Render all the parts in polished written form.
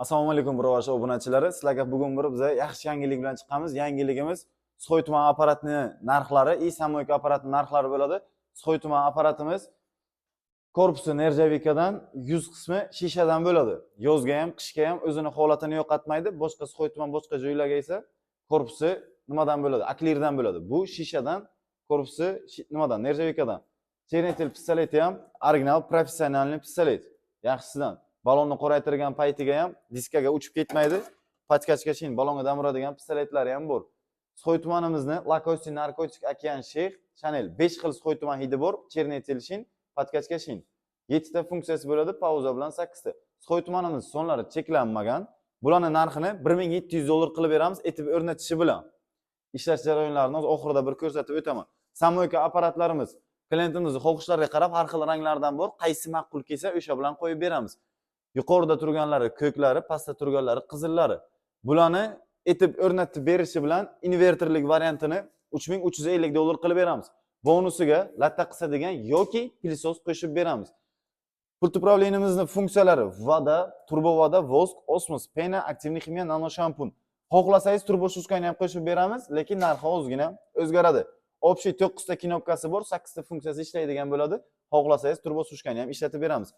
Assalomu alaykum birovoshi obunachilari. Sizlarga bugun biza yaxshi yangilik bilan chiqqanmiz. Yangiligimiz so'ytuman apparatni narxlari, samoyka apparati narxlari bo'ladi. So'ytuman apparatimiz korpusi nerjavikadan, yuz qismi shishadan bo'ladi. Yozga ham, qishga ham o'zini holatini yo'qotmaydi. Boshqa so'ytuman boshqa joylarga esa korpusi nimadan bo'ladi? Aklirdan bo'ladi. Bu shishadan, korpusi nimadan? Nerjavikadan. Chernetel pistoleti ham original professionalniy pistolet. Yaxshisidan. Balonni qoraytirgan paytiga ham diskaga uchib ketmaydi. Patkachgacha balonga damuradigan pistoletlari ham bor. So'ytumanimizni Lakosti narkotik okean sheyx Chanel 5 xil so'ytuman hidi bor. Chernetel shin, patkachga shin. 7 ta funksiyasi bo'ladi, pauza bilan 8 ta. So'ytumanimiz sonlari cheklanmagan. Bularning narxini $1700 qilib beramiz, etib o'rnatishi bilan. Ishlash jarayonlarini oxirida bir ko'rsatib o'taman. Samoyka apparatlarimiz klientimizni xohishlariga qarab har xil ranglardan bor. Qaysi ma'qul kelsa, o'sha bilan qo'yib beramiz. Yuqorida turganlari ko'klari, pastda turganlari qizillari. Bularni etib o'rnatib berishi bilan inverterlik variantini $3350 qilib beramiz. Bonusiga latta qilsa degan yoki pilisos qo'shib beramiz. Pult upravleniyamizning funksiyalari: voda, turbo voda, vosk, osmos, pena, aktivniy ximiya, nano shampun. Xohlasangiz turbo shushkani ham qo'shib beramiz, lekin narxi ozgina o'zgaradi. Общий 9 ta knopkasi bor, 8 ta funksiyasi ishlaydigan bo'ladi. Xohlasangiz turbo shushkani ham ishlatib beramiz.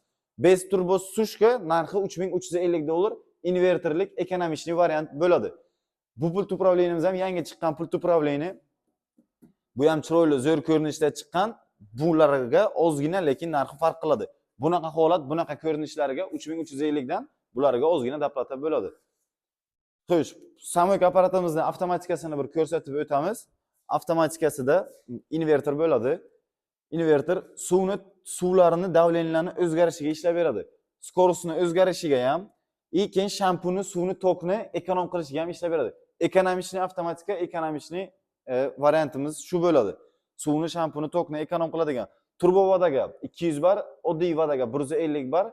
Bez turbo sushka narxi $3350, inverterlik ekonomishli variant bo'ladi. Bu pult upravleniyamiz ham yangi chiqqan pult upravleniya. Bu ham chiroyli, zo'r ko'rinishda chiqqan. Bularga ozgina, lekin narxi farq qiladi. Bunaqa holat, bunaqa ko'rinishlariga 3350 dan bularga ozgina daplata bo'ladi. Xo'sh, samoyka apparatimizning avtomatikasini bir ko'rsatib o'tamiz. Avtomatikasida inverter bo'ladi. Inverter suvlarini davleniyalarini o'zgarishiga ishlab beradi. Skorosini o'zgarishiga ham, keyin shampuni, suvni, tokni ekonom qilishiga ham ishlab beradi. Ekonomishli avtomatika, ekonomishli variantimiz shu bo'ladi. Suvni, shampuni, tokni ekonom qiladigan. Turbo vodaga 200 bar, oddiy vodaga 150 bar,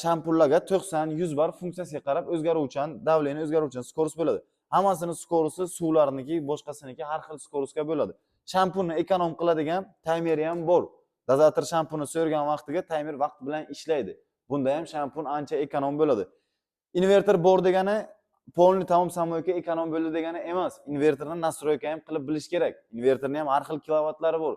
shampunlarga 90-100 bar funksiyasiga qarab o'zgaruvchan, davleniya o'zgaruvchan skoros bo'ladi. Hammasini skorosi suvlarniki, boshqasiniki har xil skorosga bo'ladi. Shampunni ekonom qiladigan taymeri ham bor. Dozator shampuni so'rgan vaqtiga taymer vaqt bilan ishlaydi. Bunda ham shampun ancha ekonom bo'ladi. Inverter bor degani polni tamom samoyka ekonom bo'ldi degani emas. Inverterni nastroyka ham qilib bilish kerak. Inverterning ham har xil kilovatlari bor.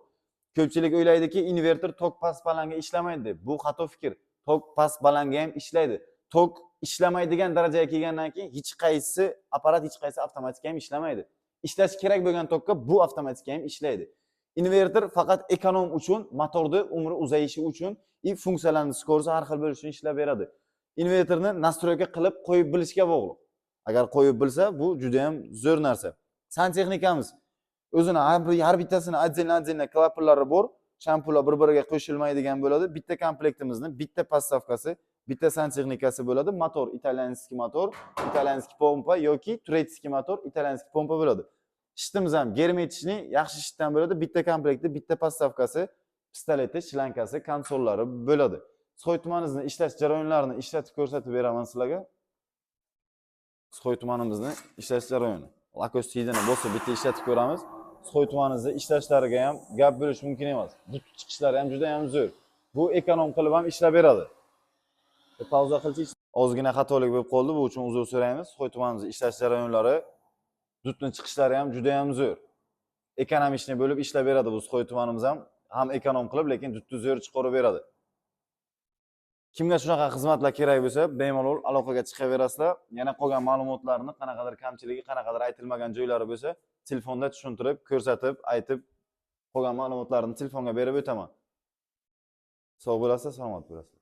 Ko'pchilik o'ylaydiki, inverter tok past balanga ishlamaydi deb. Bu xato fikr. Tok past balanga ham ishlaydi. Tok ishlamaydigan darajaga kelgandan keyin hech qaysi apparat, hech qaysi avtomatika ham ishlamaydi. Ishlash kerak bo'lgan tokka bu avtomatika ham ishlaydi. Inverter faqat ekonom uchun, motorni umri uzayishi uchun, funksiyalarning skorosi har xil bo'lishi uchun ishlab beradi. Inverterni nastroyka qilib qo'yib bilishga bog'liq. Agar qo'yib bilsa, bu juda ham zo'r narsa. Santexnikamiz o'zini har bittasini отдельно klapanlari bor. Shampunlar bir-biriga qo'shilmaydigan bo'ladi. Bitta komplektimizni, bitta postavkasi, bitta santexnikasi bo'ladi. Motor italyanskiy motor, italyanskiy pompa yoki turetskiy motor, italyanskiy pompa bo'ladi. Shitimiz ham germetichniy, yaxshi shitdan bo'ladi. Bitta komplektda bitta postavkasi, pistoleti, shlankasi, konsollari bo'ladi. So'ytumanimizni ishlash jarayonlarini ishlatib ko'rsatib beraman sizlarga. So'ytumanimizni ishlash jarayoni. Lakostidini bo'lsa bitta ishlatib ko'ramiz. So'ytumanimizni ishlashlariga ham gap bo'lish mumkin emas. Bu chiqishlari ham juda ham zo'r. Bu ekonom qilib ham ishlab beradi. Pauza qilsangiz, ozgina xatolik bo'lib qoldi, bu uchun uzr so'raymiz. So'ytumanimizni ishlash jarayonlari, dutning chiqishlari ham juda ham zo'r. Ekonomishni bo'lib ishlab beradi bu so'ytumanimiz ham ekonom qilib, lekin dutni zo'r chiqarib beradi. Kimga shunaqa xizmatlar kerak bo'lsa, bemalol aloqaga chiqaverasizlar. Yana qolgan ma'lumotlarni, qanaqadir kamchiligi, qanaqadir aytilmagan joylari bo'lsa, telefonda tushuntirib, ko'rsatib, aytib, qolgan ma'lumotlarni telefonga berib o'taman. Sog' bo'lasizlar, salomat bo'lasizlar.